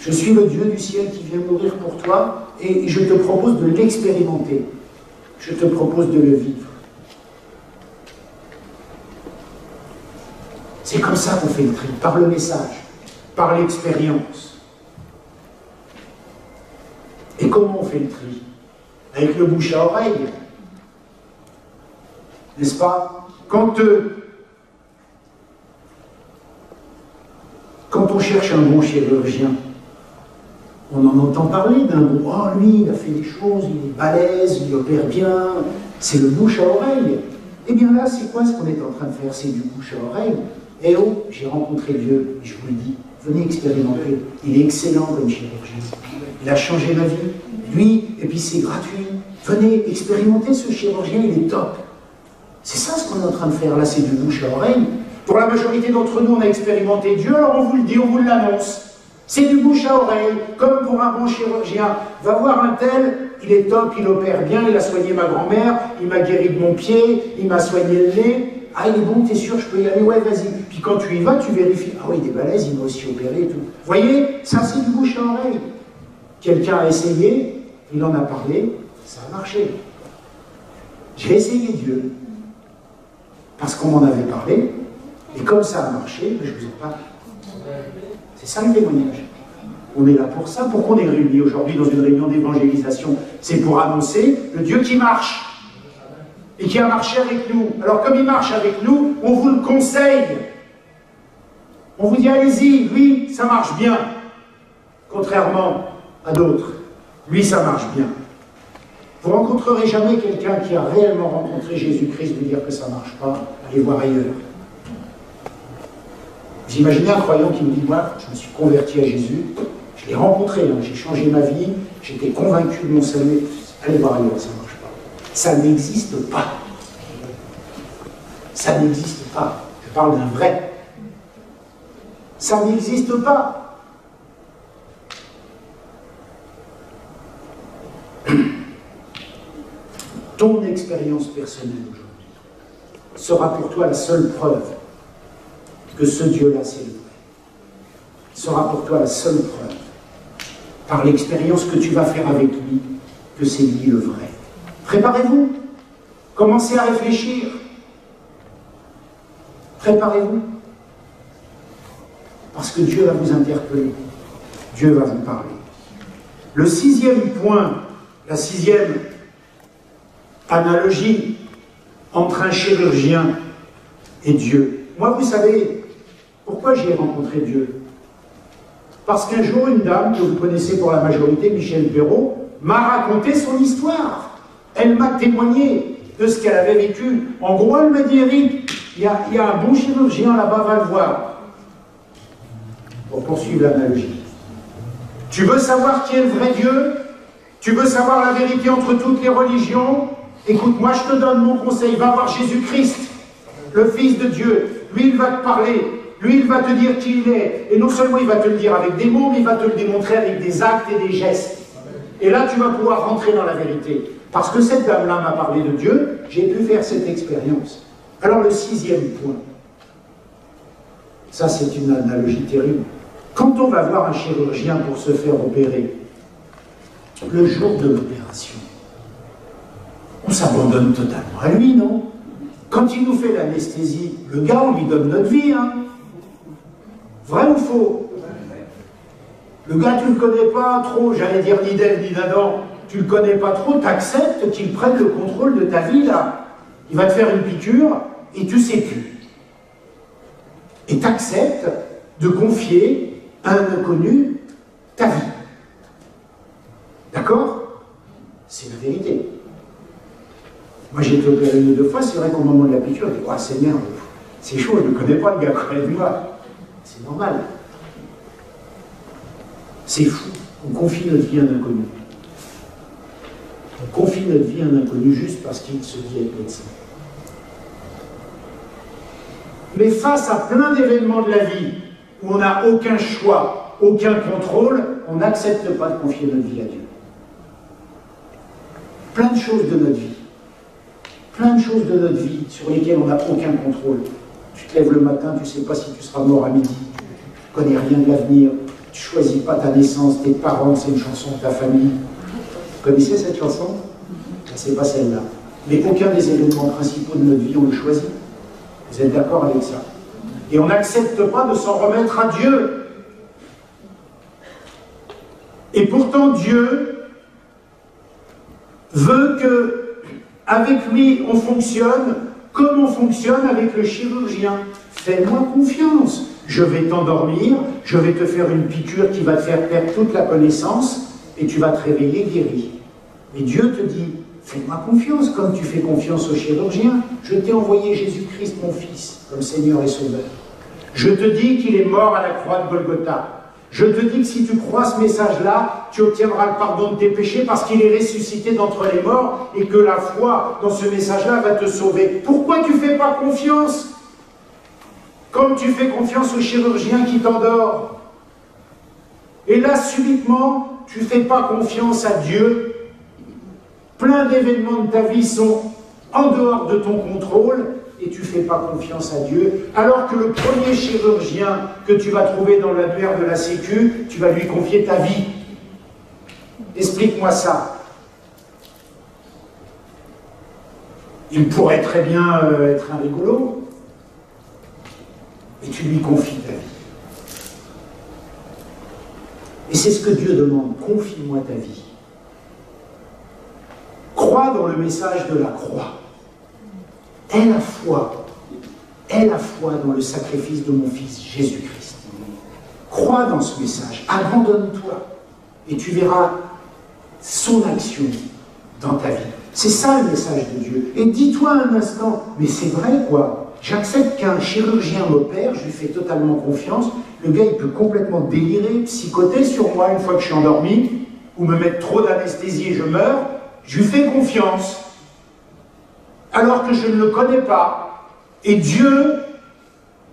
Je suis le Dieu du ciel qui vient mourir pour toi et je te propose de l'expérimenter. Je te propose de le vivre. C'est comme ça qu'on fait le tri, par le message, par l'expérience. Et comment on fait le tri? Avec le bouche à oreille. N'est-ce pas? Quand on cherche un bon chirurgien, on en entend parler d'un bon, oh lui, il a fait des choses, il est balèze, il opère bien, c'est le bouche à oreille. Eh bien là, c'est quoi ce qu'on est en train de faire? C'est du bouche à oreille. Eh oh, j'ai rencontré Dieu, je vous le dis, venez expérimenter. Il est excellent comme chirurgien. Il a changé ma vie. Lui, et puis c'est gratuit. Venez expérimenter ce chirurgien, il est top. C'est ça ce qu'on est en train de faire là, c'est du bouche à oreille. Pour la majorité d'entre nous, on a expérimenté Dieu, alors on vous le dit, on vous l'annonce. C'est du bouche à oreille, comme pour un bon chirurgien. Va voir un tel, il est top, il opère bien, il a soigné ma grand-mère, il m'a guéri de mon pied, il m'a soigné le nez. Ah, il est bon, t'es sûr, je peux y aller? Ouais, vas-y. Puis quand tu y vas, tu vérifies. Ah oui, il est balèze, il m'a aussi opéré et tout. Vous voyez, ça c'est du bouche à oreille. Quelqu'un a essayé, il en a parlé, ça a marché. J'ai essayé Dieu, parce qu'on m'en avait parlé, et comme ça a marché, je vous en parle. C'est ça le témoignage. On est là pour ça. Pourquoi on est réunis aujourd'hui dans une réunion d'évangélisation? C'est pour annoncer le Dieu qui marche, et qui a marché avec nous. Alors comme il marche avec nous, on vous le conseille. On vous dit, allez-y, lui, ça marche bien. Contrairement à d'autres, lui, ça marche bien. Vous ne rencontrerez jamais quelqu'un qui a réellement rencontré Jésus-Christ vous dire que ça ne marche pas, allez voir ailleurs. Vous imaginez un croyant qui me dit, moi, je me suis converti à Jésus, je l'ai rencontré, hein, j'ai changé ma vie, j'étais convaincu de mon salut, allez voir ailleurs, ça ne marche pas. Ça n'existe pas. Ça n'existe pas. Je parle d'un vrai. Ça n'existe pas. Ton expérience personnelle aujourd'hui sera pour toi la seule preuve que ce Dieu-là, c'est le vrai. Sera pour toi la seule preuve, par l'expérience que tu vas faire avec lui, que c'est lui le vrai. Préparez-vous. Commencez à réfléchir. Préparez-vous. Parce que Dieu va vous interpeller. Dieu va vous parler. Le sixième point, la sixième analogie entre un chirurgien et Dieu. Moi, vous savez, pourquoi j'ai rencontré Dieu? Parce qu'un jour, une dame que vous connaissez pour la majorité, Michel Perrault, m'a raconté son histoire. Elle m'a témoigné de ce qu'elle avait vécu. En gros, elle m'a dit, Eric, il y a un bon chirurgien là-bas, va le voir. Pour poursuivre l'analogie. Tu veux savoir qui est le vrai Dieu? Tu veux savoir la vérité entre toutes les religions? Écoute, moi je te donne mon conseil, va voir Jésus-Christ, le Fils de Dieu. Lui, il va te parler. Lui, il va te dire qui il est. Et non seulement il va te le dire avec des mots, mais il va te le démontrer avec des actes et des gestes. Et là, tu vas pouvoir rentrer dans la vérité. Parce que cette dame-là m'a parlé de Dieu, j'ai pu faire cette expérience. Alors le 6e point, ça c'est une analogie terrible. Quand on va voir un chirurgien pour se faire opérer, le jour de l'opération, on s'abandonne totalement à lui, non? Quand il nous fait l'anesthésie, le gars, on lui donne notre vie, hein? Vrai ou faux? Le gars, tu ne le connais pas trop, j'allais dire ni d'Ève ni d'Adam, tu ne le connais pas trop, tu acceptes qu'il prenne le contrôle de ta vie, là. Il va te faire une piqûre et tu ne sais plus. Et tu acceptes de confier à un inconnu ta vie. D'accord? C'est la vérité. Moi, j'ai été opéré 1 ou 2 fois, c'est vrai qu'au moment de la piqûre, je dis, oh, c'est merde, c'est chaud, je ne le connais pas, le gars, près de moi. C'est normal. C'est fou. On confie notre vie à un inconnu. On confie notre vie à un inconnu juste parce qu'il se dit être médecin. Mais face à plein d'événements de la vie où on n'a aucun choix, aucun contrôle, on n'accepte pas de confier notre vie à Dieu. Plein de choses de notre vie. Plein de choses de notre vie sur lesquelles on n'a aucun contrôle. Tu te lèves le matin, tu ne sais pas si tu seras mort à midi. Tu ne connais rien de l'avenir. Tu ne choisis pas ta naissance, tes parents, c'est une chanson de ta famille. Vous connaissez cette chanson? C'est pas celle-là. Mais aucun des événements principaux de notre vie, on le choisit. Vous êtes d'accord avec ça? Et on n'accepte pas de s'en remettre à Dieu. Et pourtant, Dieu veut que, avec lui, on fonctionne comme on fonctionne avec le chirurgien. Fais-moi confiance. Je vais t'endormir, je vais te faire une piqûre qui va te faire perdre toute la connaissance et tu vas te réveiller guéri. Et Dieu te dit, fais-moi confiance comme tu fais confiance au chirurgien. Je t'ai envoyé Jésus-Christ, mon Fils, comme Seigneur et Sauveur. Je te dis qu'il est mort à la croix de Golgotha. Je te dis que si tu crois ce message-là, tu obtiendras le pardon de tes péchés parce qu'il est ressuscité d'entre les morts et que la foi dans ce message-là va te sauver. Pourquoi tu ne fais pas confiance? Comme tu fais confiance au chirurgien qui t'endort. Et là, subitement, tu ne fais pas confiance à Dieu. Plein d'événements de ta vie sont en dehors de ton contrôle et tu ne fais pas confiance à Dieu. Alors que le premier chirurgien que tu vas trouver dans l'annuaire de la Sécu, tu vas lui confier ta vie. Explique-moi ça. Il pourrait très bien être un rigolo. Et tu lui confies ta vie. Et c'est ce que Dieu demande, confie-moi ta vie. Crois dans le message de la croix. Aie la foi dans le sacrifice de mon Fils Jésus-Christ. Crois dans ce message, abandonne-toi, et tu verras son action dans ta vie. C'est ça le message de Dieu. Et dis-toi un instant, mais c'est vrai quoi. J'accepte qu'un chirurgien m'opère, je lui fais totalement confiance. Le gars, il peut complètement délirer, psychoter sur moi une fois que je suis endormi, ou me mettre trop d'anesthésie et je meurs. Je lui fais confiance, alors que je ne le connais pas. Et Dieu,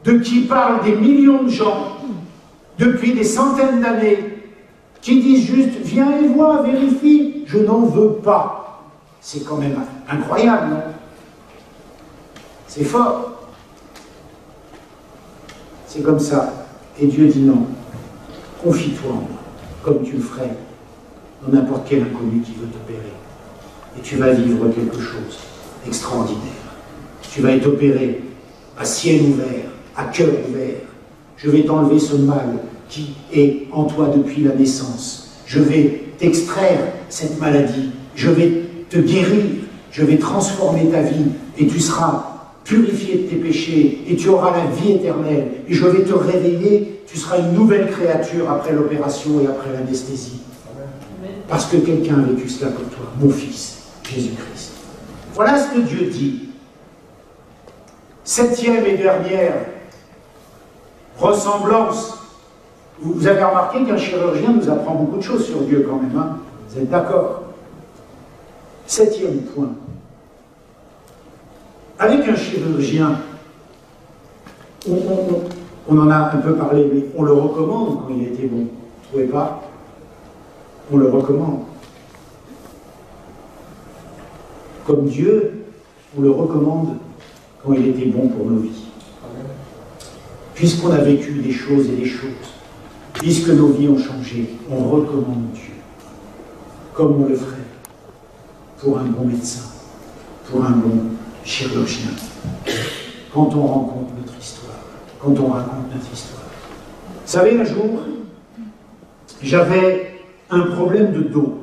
de qui parlent des millions de gens, depuis des centaines d'années, qui disent juste, viens et vois, vérifie, je n'en veux pas. C'est quand même incroyable, non? C'est fort. C'est comme ça. Et Dieu dit non. Confie-toi en moi, comme tu le ferais dans n'importe quel inconnu qui veut t'opérer. Et tu vas vivre quelque chose d'extraordinaire. Tu vas être opéré à ciel ouvert, à cœur ouvert. Je vais t'enlever ce mal qui est en toi depuis la naissance. Je vais t'extraire cette maladie. Je vais te guérir je vais transformer ta vie et tu seras purifié de tes péchés et tu auras la vie éternelle. Et je vais te réveiller, tu seras une nouvelle créature après l'opération et après l'anesthésie. Parce que quelqu'un a vécu cela pour toi, mon fils, Jésus-Christ. Voilà ce que Dieu dit. 7e et dernière ressemblance. Vous avez remarqué qu'un chirurgien nous apprend beaucoup de choses sur Dieu quand même, hein? Vous êtes d'accord? 7e point. Avec un chirurgien, on en a un peu parlé, mais on le recommande quand il était bon. Vous ne trouvez pas? On le recommande. Comme Dieu, on le recommande quand il était bon pour nos vies. Puisqu'on a vécu des choses et des choses, puisque nos vies ont changé, on recommande Dieu. Comme on le ferait pour un bon médecin, pour un bon chirurgien. Quand on rencontre notre histoire, quand on raconte notre histoire. Vous savez, un jour, j'avais un problème de dos.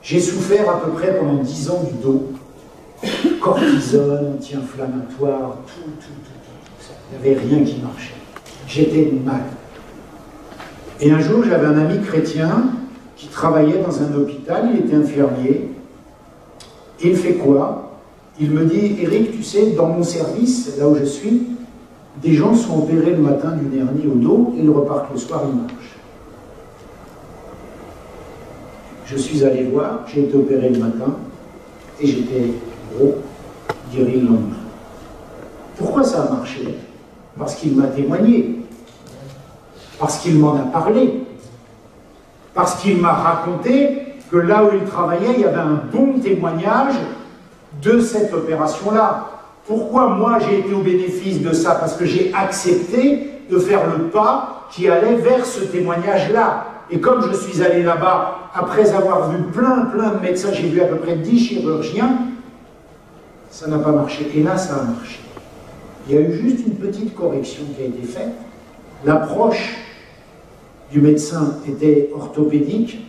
J'ai souffert à peu près pendant 10 ans du dos. Cortisone, anti-inflammatoire, tout. Il n'y avait rien qui marchait. J'étais mal. Et un jour, j'avais un ami chrétien qui travaillait dans un hôpital, il était infirmier. Et il fait quoi? Il me dit, Eric, tu sais, dans mon service, là où je suis, des gens sont opérés le matin d'une hernie au dos et ils repartent le soir, ils marchent. Je suis allé voir, j'ai été opéré le matin et j'étais gros, guéri le lendemain. Pourquoi ça a marché? Parce qu'il m'a témoigné, parce qu'il m'en a parlé, parce qu'il m'a raconté que là où il travaillait, il y avait un bon témoignage de cette opération-là. Pourquoi moi j'ai été au bénéfice de ça? Parce que j'ai accepté de faire le pas qui allait vers ce témoignage-là. Et comme je suis allé là-bas, après avoir vu plein de médecins, j'ai vu à peu près 10 chirurgiens, ça n'a pas marché. Et là, ça a marché. Il y a eu juste une petite correction qui a été faite. L'approche du médecin était orthopédique,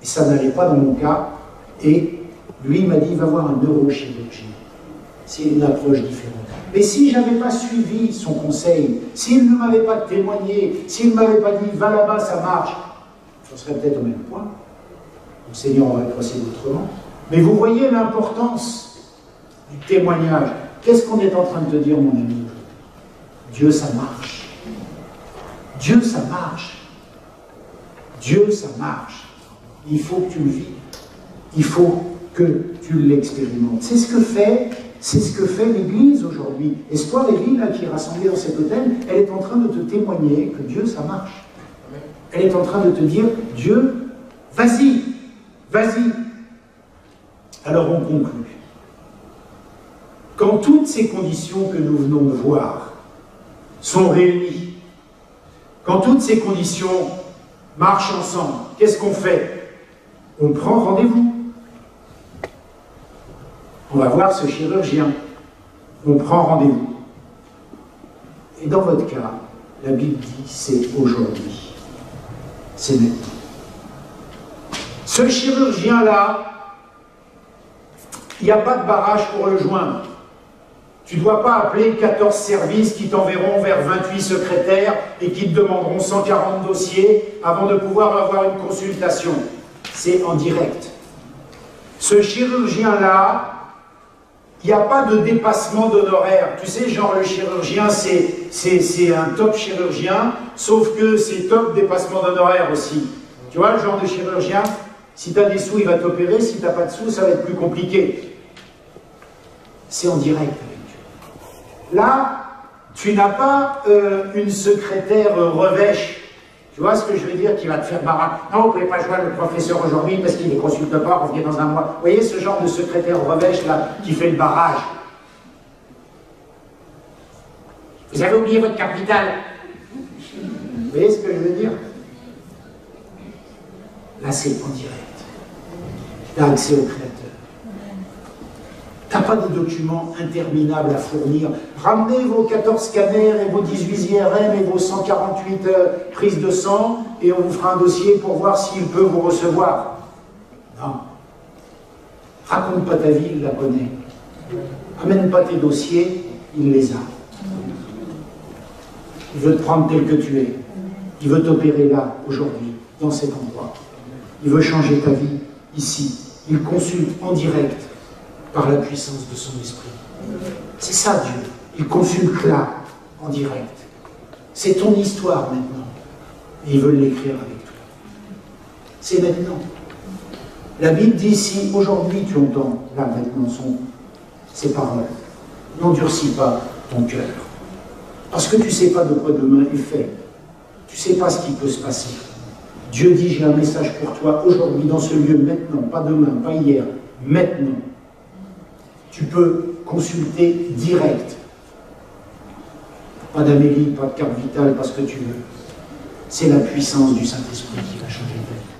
et ça n'allait pas dans mon cas. Et lui, il m'a dit, va voir un neurochirurgien. C'est une approche différente. Mais si je n'avais pas suivi son conseil, s'il ne m'avait pas témoigné, s'il ne m'avait pas dit, va là-bas, ça marche, je serais peut-être au même point. Le Seigneur aurait procédé autrement. Mais vous voyez l'importance du témoignage. Qu'est-ce qu'on est en train de te dire, mon ami? Dieu, ça marche. Dieu, ça marche. Dieu, ça marche. Il faut que tu le vives. Il faut que tu l'expérimentes. C'est ce que fait l'Église aujourd'hui. Espoir et Vie, là, qui est rassemblée dans cet hôtel, elle est en train de te témoigner que Dieu, ça marche. Elle est en train de te dire, Dieu, vas-y, vas-y. Alors on conclut. Quand toutes ces conditions que nous venons de voir sont réunies, quand toutes ces conditions marchent ensemble, qu'est-ce qu'on fait? On prend rendez-vous. On va voir ce chirurgien. On prend rendez-vous. Et dans votre cas, la Bible dit, c'est aujourd'hui. C'est maintenant. Ce chirurgien-là, il n'y a pas de barrage pour le joindre. Tu ne dois pas appeler 14 services qui t'enverront vers 28 secrétaires et qui te demanderont 140 dossiers avant de pouvoir avoir une consultation. C'est en direct. Ce chirurgien-là, il n'y a pas de dépassement d'honoraires. Tu sais, genre le chirurgien, c'est un top chirurgien, sauf que c'est top dépassement d'honoraires aussi. Tu vois, le genre de chirurgien, si tu as des sous, il va t'opérer, si tu n'as pas de sous, ça va être plus compliqué. C'est en direct avec Dieu. Là, tu n'as pas une secrétaire revêche. Tu vois ce que je veux dire, qui va te faire baraque. Non, vous ne pouvez pas jouer le professeur aujourd'hui parce qu'il ne consulte pas, revenez dans un mois. Vous voyez ce genre de secrétaire revêche là, qui fait le barrage. Vous avez oublié votre capital. Vous voyez ce que je veux dire? Là, c'est en direct. Tu as accès au Créateur. Tu n'as pas de documents interminables à fournir. Ramenez vos 14 scanners et vos 18 IRM et vos 148 prises de sang et on vous fera un dossier pour voir s'il peut vous recevoir. Non. Raconte pas ta vie, il la connaît. Amène pas tes dossiers, il les a. Il veut te prendre tel que tu es. Il veut t'opérer là, aujourd'hui, dans cet endroit. Il veut changer ta vie, ici. Il consulte en direct par la puissance de son esprit. C'est ça Dieu. Il consulte là, en direct. C'est ton histoire maintenant. Et il veut l'écrire avec toi. C'est maintenant. La Bible dit, si aujourd'hui tu entends, là maintenant, ces paroles, n'endurcis pas ton cœur. Parce que tu ne sais pas de quoi demain est fait. Tu ne sais pas ce qui peut se passer. Dieu dit, j'ai un message pour toi aujourd'hui, dans ce lieu, maintenant, pas demain, pas hier, maintenant. Tu peux consulter direct. Pas d'Amélie, pas de carte vitale, pas ce que tu veux. C'est la puissance du Saint-Esprit qui va changer ta vie.